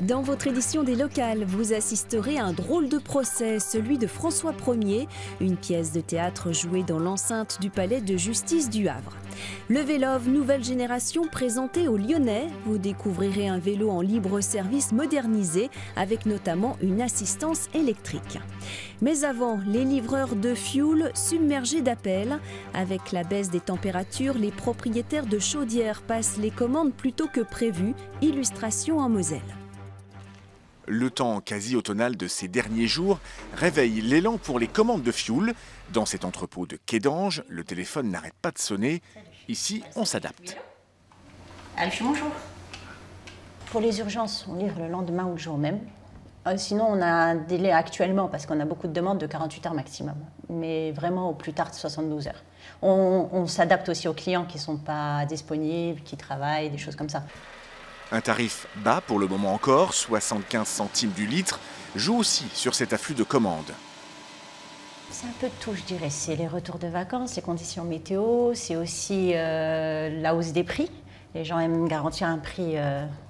Dans votre édition des locales, vous assisterez à un drôle de procès, celui de François Ier, une pièce de théâtre jouée dans l'enceinte du palais de justice du Havre. Le Velov nouvelle génération présenté aux Lyonnais, vous découvrirez un vélo en libre service modernisé avec notamment une assistance électrique. Mais avant, les livreurs de fioul submergés d'appels. Avec la baisse des températures, les propriétaires de chaudières passent les commandes plus tôt que prévu. Illustration en Moselle. Le temps quasi automnal de ces derniers jours réveille l'élan pour les commandes de fioul. Dans cet entrepôt de Kédange, le téléphone n'arrête pas de sonner. Ici, on s'adapte. Alphie, bonjour. Pour les urgences, on livre le lendemain ou le jour même. Sinon, on a un délai actuellement, parce qu'on a beaucoup de demandes, de 48 heures maximum. Mais vraiment au plus tard de 72 heures. On s'adapte aussi aux clients qui ne sont pas disponibles, qui travaillent, des choses comme ça. Un tarif bas pour le moment encore, 75 centimes du litre, joue aussi sur cet afflux de commandes. C'est un peu de tout, je dirais. C'est les retours de vacances, les conditions météo, c'est aussi la hausse des prix. Les gens aiment garantir un prix,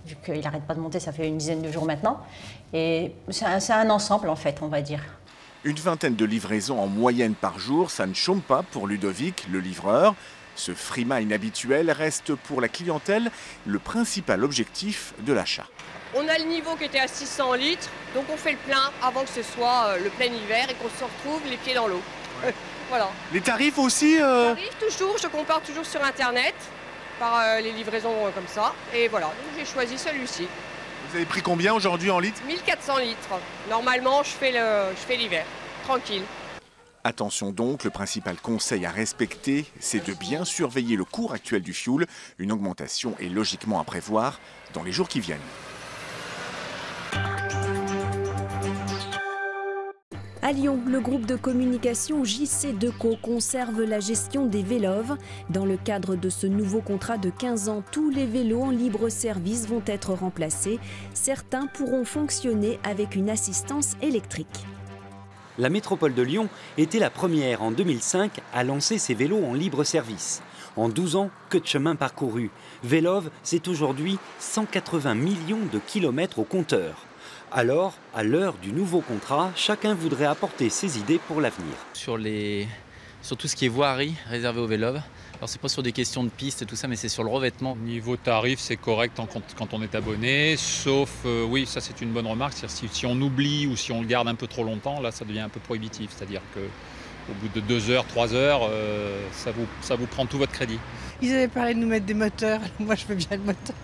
vu qu'il n'arrête pas de monter, ça fait une dizaine de jours maintenant. Et c'est un ensemble, en fait, on va dire. Une vingtaine de livraisons en moyenne par jour, ça ne chôme pas pour Ludovic, le livreur. Ce frimas inhabituel reste pour la clientèle le principal objectif de l'achat. On a le niveau qui était à 600 litres, donc on fait le plein avant que ce soit le plein hiver et qu'on se retrouve les pieds dans l'eau. Voilà. Les tarifs aussi Les tarifs toujours, je compare toujours sur internet par les livraisons comme ça. Et voilà, donc j'ai choisi celui-ci. Vous avez pris combien aujourd'hui en litres? 1400 litres. Normalement, je fais l'hiver, tranquille. Attention donc, le principal conseil à respecter, c'est de bien surveiller le cours actuel du fioul. Une augmentation est logiquement à prévoir dans les jours qui viennent. À Lyon, le groupe de communication JC Deco conserve la gestion des Velov. Dans le cadre de ce nouveau contrat de 15 ans, tous les vélos en libre service vont être remplacés. Certains pourront fonctionner avec une assistance électrique. La métropole de Lyon était la première en 2005 à lancer ses vélos en libre service. En 12 ans, que de chemin parcouru. Velov, c'est aujourd'hui 180 millions de kilomètres au compteur. Alors, à l'heure du nouveau contrat, chacun voudrait apporter ses idées pour l'avenir. Sur tout ce qui est voirie réservé au Velov. Alors c'est pas sur des questions de piste et tout ça, mais c'est sur le revêtement. Niveau tarif, c'est correct quand on est abonné, sauf, oui, ça c'est une bonne remarque, si on oublie ou si on le garde un peu trop longtemps, là ça devient un peu prohibitif, c'est-à-dire qu'au bout de 2 heures, 3 heures, ça vous prend tout votre crédit. Ils avaient parlé de nous mettre des moteurs, moi je veux bien le moteur.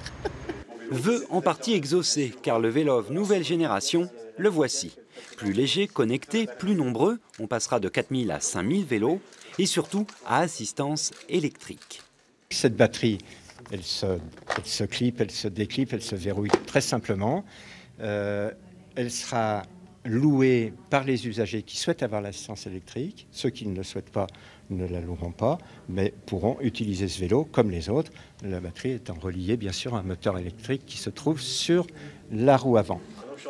Vœu en partie exaucé, car le Velov nouvelle génération, le voici. Plus léger, connecté, plus nombreux, on passera de 4000 à 5000 vélos, et surtout à assistance électrique. Cette batterie, elle se clip, elle se déclipe, elle se verrouille très simplement. Elle sera louée par les usagers qui souhaitent avoir l'assistance électrique. Ceux qui ne le souhaitent pas ne la loueront pas, mais pourront utiliser ce vélo comme les autres. La batterie étant reliée bien sûr à un moteur électrique qui se trouve sur la roue avant.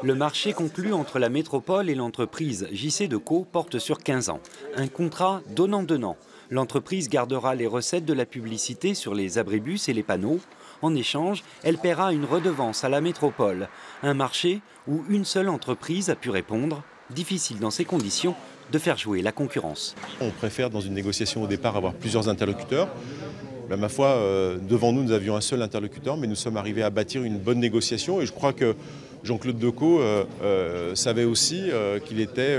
Le marché conclu entre la métropole et l'entreprise JC Deco porte sur 15 ans. Un contrat donnant-donnant. L'entreprise gardera les recettes de la publicité sur les abribus et les panneaux. En échange, elle paiera une redevance à la métropole. Un marché où une seule entreprise a pu répondre. Difficile dans ces conditions de faire jouer la concurrence. On préfère dans une négociation au départ avoir plusieurs interlocuteurs. Ben, ma foi, devant nous avions un seul interlocuteur, mais nous sommes arrivés à bâtir une bonne négociation et je crois que Jean-Claude Decaux savait aussi qu'il était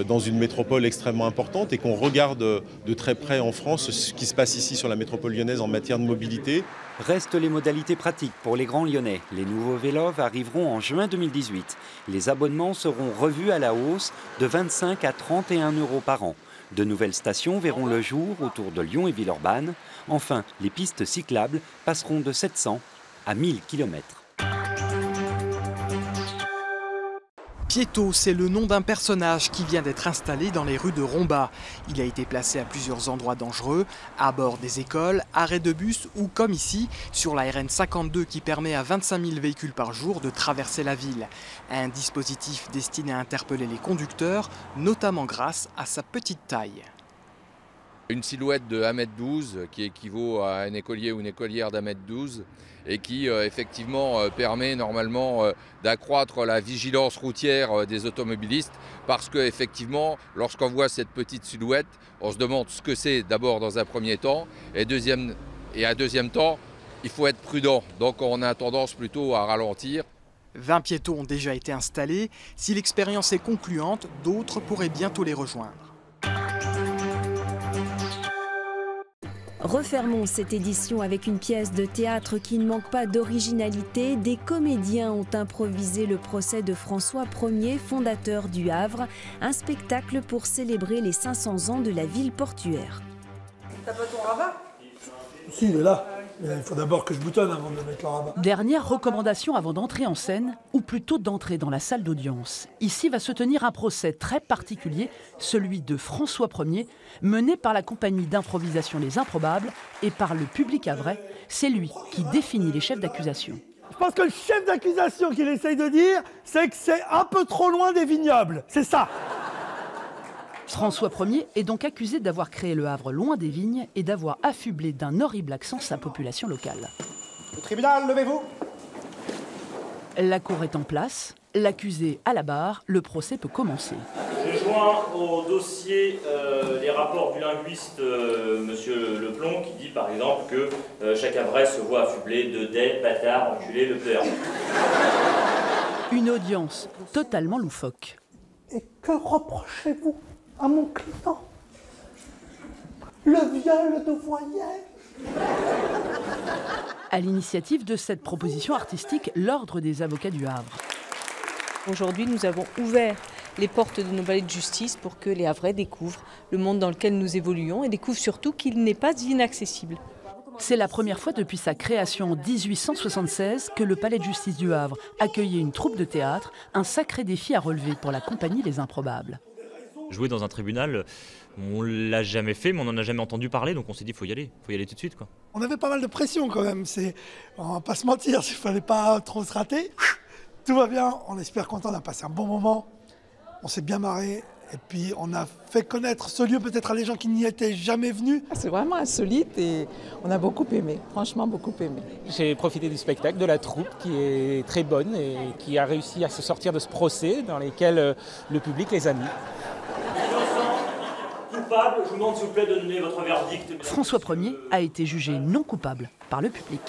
dans une métropole extrêmement importante et qu'on regarde de très près en France ce qui se passe ici sur la métropole lyonnaise en matière de mobilité. Restent les modalités pratiques pour les grands lyonnais. Les nouveaux Velov arriveront en juin 2018. Les abonnements seront revus à la hausse de 25 à 31 € par an. De nouvelles stations verront le jour autour de Lyon et Villeurbanne. Enfin, les pistes cyclables passeront de 700 à 1000 km. Pietto, c'est le nom d'un personnage qui vient d'être installé dans les rues de Romba. Il a été placé à plusieurs endroits dangereux, à bord des écoles, arrêts de bus ou comme ici, sur la RN 52 qui permet à 25 000 véhicules par jour de traverser la ville. Un dispositif destiné à interpeller les conducteurs, notamment grâce à sa petite taille. Une silhouette de 1,12 m qui équivaut à un écolier ou une écolière d'1,12 m et qui effectivement permet normalement d'accroître la vigilance routière des automobilistes parce qu'effectivement, lorsqu'on voit cette petite silhouette, on se demande ce que c'est d'abord dans un premier temps et un deuxième temps, il faut être prudent. Donc on a tendance plutôt à ralentir. 20 piétons ont déjà été installés. Si l'expérience est concluante, d'autres pourraient bientôt les rejoindre. Refermons cette édition avec une pièce de théâtre qui ne manque pas d'originalité. Des comédiens ont improvisé le procès de François Ier, fondateur du Havre, un spectacle pour célébrer les 500 ans de la ville portuaire. T'as pas ton rabat? Si, il est là. Il faut d'abord que je boutonne avant de mettre le rabat. Dernière recommandation avant d'entrer en scène, ou plutôt d'entrer dans la salle d'audience. Ici va se tenir un procès très particulier, celui de François Ier, mené par la compagnie d'improvisation Les Improbables et par le public havrais. C'est lui qui définit les chefs d'accusation. Je pense que le chef d'accusation qu'il essaye de dire, c'est que c'est un peu trop loin des vignobles. C'est ça. François Ier est donc accusé d'avoir créé le Havre loin des vignes et d'avoir affublé d'un horrible accent sa population locale. Le tribunal, levez-vous. La cour est en place, l'accusé à la barre, le procès peut commencer. Je joins au dossier les rapports du linguiste Monsieur Leplomb qui dit par exemple que chaque Havrais se voit affublé de dettes, bâtards, enculés, le peur. Une audience totalement loufoque. Et que reprochez-vous à mon client? Le viol de voyelles. À l'initiative de cette proposition artistique, l'Ordre des avocats du Havre. Aujourd'hui, nous avons ouvert les portes de nos palais de justice pour que les Havrais découvrent le monde dans lequel nous évoluons et découvrent surtout qu'il n'est pas inaccessible. C'est la première fois depuis sa création en 1876 que le palais de justice du Havre accueillait une troupe de théâtre, un sacré défi à relever pour la compagnie Les Improbables. Jouer dans un tribunal, on l'a jamais fait, mais on n'en a jamais entendu parler, donc on s'est dit faut y aller tout de suite, quoi. On avait pas mal de pression quand même, on va pas se mentir, il fallait pas trop se rater. Tout va bien, on est super content, on a passé un bon moment, on s'est bien marré, et puis on a fait connaître ce lieu peut-être à des gens qui n'y étaient jamais venus. C'est vraiment insolite et on a beaucoup aimé, franchement beaucoup aimé. J'ai profité du spectacle, de la troupe qui est très bonne et qui a réussi à se sortir de ce procès dans lequel le public les a mis. Coupable, je vous demande s'il vous plaît de donner votre verdict. François Ier a été jugé non coupable par le public.